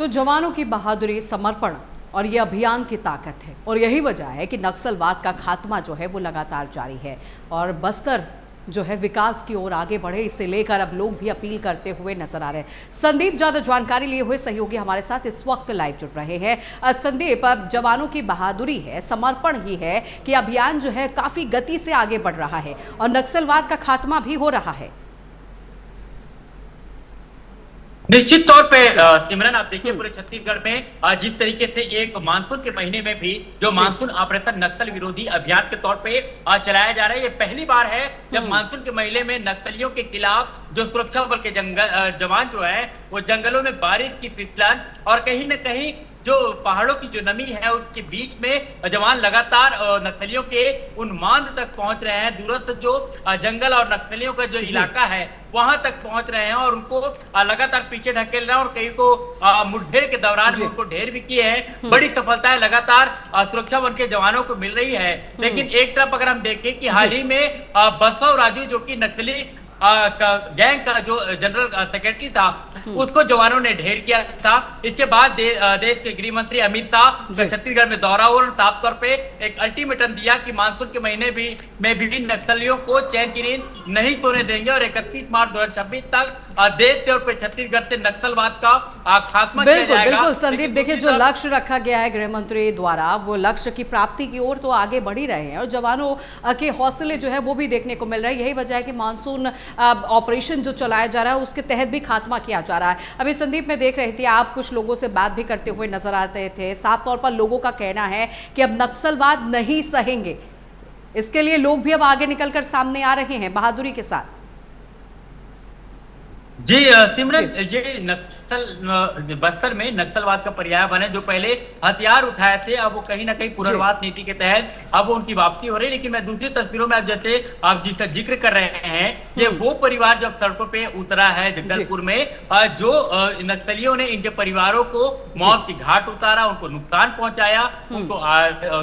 तो जवानों की बहादुरी, समर्पण और ये अभियान की ताकत है और यही वजह है कि नक्सलवाद का खात्मा जो है वो लगातार जारी है और बस्तर जो है विकास की ओर आगे बढ़े, इसे लेकर अब लोग भी अपील करते हुए नजर आ रहे हैं। संदीप ज्यादा जानकारी लिए हुए सहयोगी हमारे साथ इस वक्त लाइव जुड़ रहे हैं। संदीप, अब जवानों की बहादुरी है, समर्पण ही है कि अभियान जो है काफी गति से आगे बढ़ रहा है और नक्सलवाद का खात्मा भी हो रहा है। निश्चित तौर पे सिमरन, आप देखिए पूरे छत्तीसगढ़ में जिस तरीके से एक मानसून के महीने में भी जो मानसून ऑपरेशन नक्सल विरोधी अभियान के तौर पे चलाया जा रहा है, ये पहली बार है जब मानसून के महीने में नक्सलियों के खिलाफ जो सुरक्षा बल के जवान जो है वो जंगलों में बारिश की फिसलन और कहीं न कहीं जो पहाड़ों की जो नमी है उसके बीच में जवान लगातार नक्सलियों के उन मांद तक पहुंच रहे हैं। दूरस्थ जो जंगल और नक्सलियों का जो इलाका है वहां तक पहुंच रहे हैं और उनको लगातार पीछे ढकेल रहे हैं और कई को मुठभेड़ के दौरान में उनको ढेर भी किए हैं। बड़ी सफलताएं लगातार सुरक्षा बल के जवानों को मिल रही है। लेकिन एक तरफ अगर हम देखें कि हाल ही में बसव राजू जो कि नक्सली गैंग का जो जनरल सेक्रेटरी था उसको जवानों ने ढेर किया था। इसके बाद देश के गृह मंत्री अमित शाह छत्तीसगढ़ में दौरा हुआ और साफ तौर पे एक अल्टीमेटम दिया कि मानसून के महीने में भी नक्सलियों को चैन की नींद नहीं सोने देंगे और 31 मार्च 2026 तक देश के और छत्तीसगढ़ से नक्सलवाद का खात्मा किया जाएगा। बिल्कुल संदीप, देखिए जो लक्ष्य रखा गया है गृह मंत्री द्वारा वो लक्ष्य की प्राप्ति की ओर तो आगे बढ़ ही रहे हैं और जवानों के हौसले जो है वो भी देखने को मिल रहा है। यही वजह है कि मानसून ऑपरेशन जो चलाया जा रहा है उसके तहत भी खात्मा किया जा रहा है। अभी संदीप में देख रहे थे आप कुछ लोगों से बात भी करते हुए नजर आते थे। साफ तौर पर लोगों का कहना है कि अब नक्सलवाद नहीं सहेंगे, इसके लिए लोग भी अब आगे निकलकर सामने आ रहे हैं बहादुरी के साथ। जी सिमरन, ये नक्सल बस्तर में नक्सलवाद का पर्याय जो पहले हथियार उठाए थे अब वो कहीं ना कहीं पुनर्वास नीति के तहत अब वो उनकी वापसी हो रही है। लेकिन मैं दूसरी तस्वीरों में अब जैसे आप जिसका जिक्र कर रहे हैं ये वो परिवार जब सड़कों पे उतरा है जगदलपुर में, जो नक्सलियों ने इनके परिवारों को मौत की घाट उतारा, उनको नुकसान पहुंचाया, उनको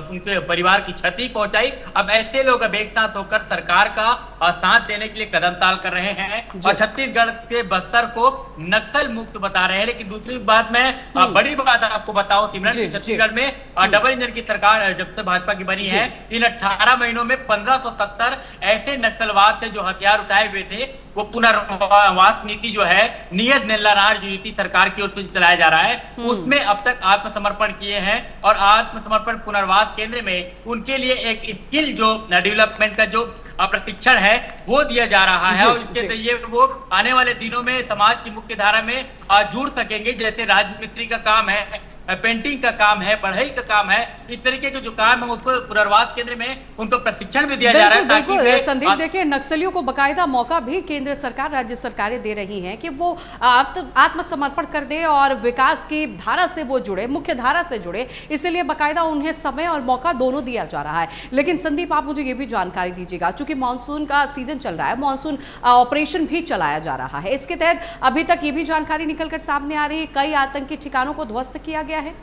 उनके परिवार की क्षति पहुंचाई। अब ऐसे लोग अब एक साथ होकर सरकार का साथ देने के लिए कदम ताल कर रहे हैं और छत्तीसगढ़ के बस्तर को नक्सल मुक्त बता रहे हैं। लेकिन दूसरी बात मैं बड़ी बात आपको बताऊं सिमरन, छत्तीसगढ़ में डबल इंजन की सरकार जब से भाजपा की बनी है इन 18 महीनों में 1570 ऐसे नक्सलवाद थे जो हथियार उठाए हुए थे। वो पुनर्वास नीति जो है नियत नेल्लानार जो नीति सरकार की ओर से चलाया जा रहा है उसमें अब तक आत्मसमर्पण किए हैं और आत्मसमर्पण पुनर्वास केंद्र में उनके लिए एक स्किल जो डेवलपमेंट का जो प्रशिक्षण है वो दिया जा रहा है और इसके जरिए वो आने वाले दिनों में समाज की मुख्य धारा में जुड़ सकेंगे। जैसे राजमिस्त्री का काम है, पेंटिंग का काम है, पढ़ाई का काम है, इस तरीके के जो काम है उसको पुनर्वास केंद्र में उनको प्रशिक्षण भी दिया जा रहा है। बिल्कुल संदीप, देखिए नक्सलियों को बकायदा मौका भी केंद्र सरकार, राज्य सरकारें दे रही हैं कि वो आत्मसमर्पण कर दे और विकास की धारा से वो जुड़े, मुख्य धारा से जुड़े, इसीलिए बकायदा उन्हें समय और मौका दोनों दिया जा रहा है। लेकिन संदीप आप मुझे ये भी जानकारी दीजिएगा, चूंकि मानसून का सीजन चल रहा है, मानसून ऑपरेशन भी चलाया जा रहा है, इसके तहत अभी तक ये भी जानकारी निकलकर सामने आ रही है कई आतंकी ठिकानों को ध्वस्त किया गया है।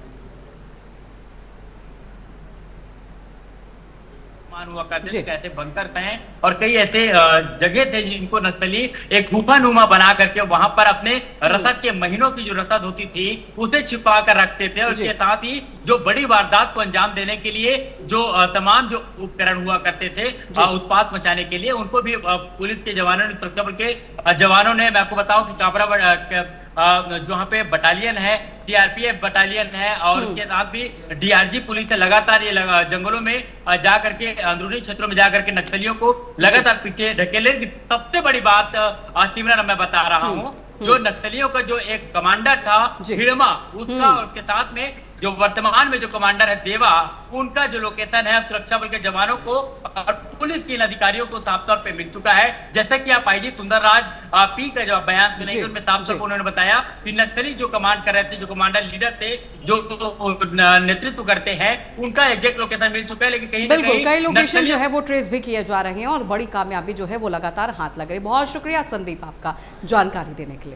हुआ करते थे, कैसे बंकर थे और कई ऐसे जगह थे जिनको नक्सली एक गुफानुमा बना करके वहां पर अपने रसद के महीनों की जो रसद होती थी उसे छिपा कर रखते थे और इसके साथ ही जो बड़ी वारदात को अंजाम देने के लिए जो तमाम जो उपकरण हुआ करते थे उत्पात मचाने के लिए उनको भी पुलिस के जवानों ने, सुरक्षा बल के जवानों ने, मैं आपको बताऊं कि काबरा जहाँ पे बटालियन है, सीआरपीएफ बटालियन है और उसके साथ भी डीआरजी पुलिस है, लगातार ये जंगलों में जा करके अंदरूनी क्षेत्रों में जाकर के नक्सलियों को लगातार पीछे ढकेले। सबसे बड़ी बात सिमरन मैं बता रहा हूँ, जो नक्सलियों का जो एक कमांडर था हिड़मा, उसका और उसके साथ में जो वर्तमान में जो कमांडर है देवा, उनका जो लोकेशन है सुरक्षा बल के जवानों को और पुलिस के अधिकारियों को साफ तौर पे मिल चुका है। जैसा कि आप आईजी सुंदरराज पी का जो बयान सुनेंगे उनमें साफ तौर पर उन्होंने बताया कि नक्सली जो कमांड कर रहे थे, जो कमांडर लीडर थे, जो नेतृत्व करते हैं, उनका एग्जैक्ट लोकेशन मिल चुका है। लेकिन कहीं ना कहीं कई लोकेशन जो है वो ट्रेस भी किए जा रहे हैं और बड़ी कामयाबी जो है वो लगातार हाथ लग रही है। बहुत शुक्रिया संदीप आपका जानकारी देने के लिए।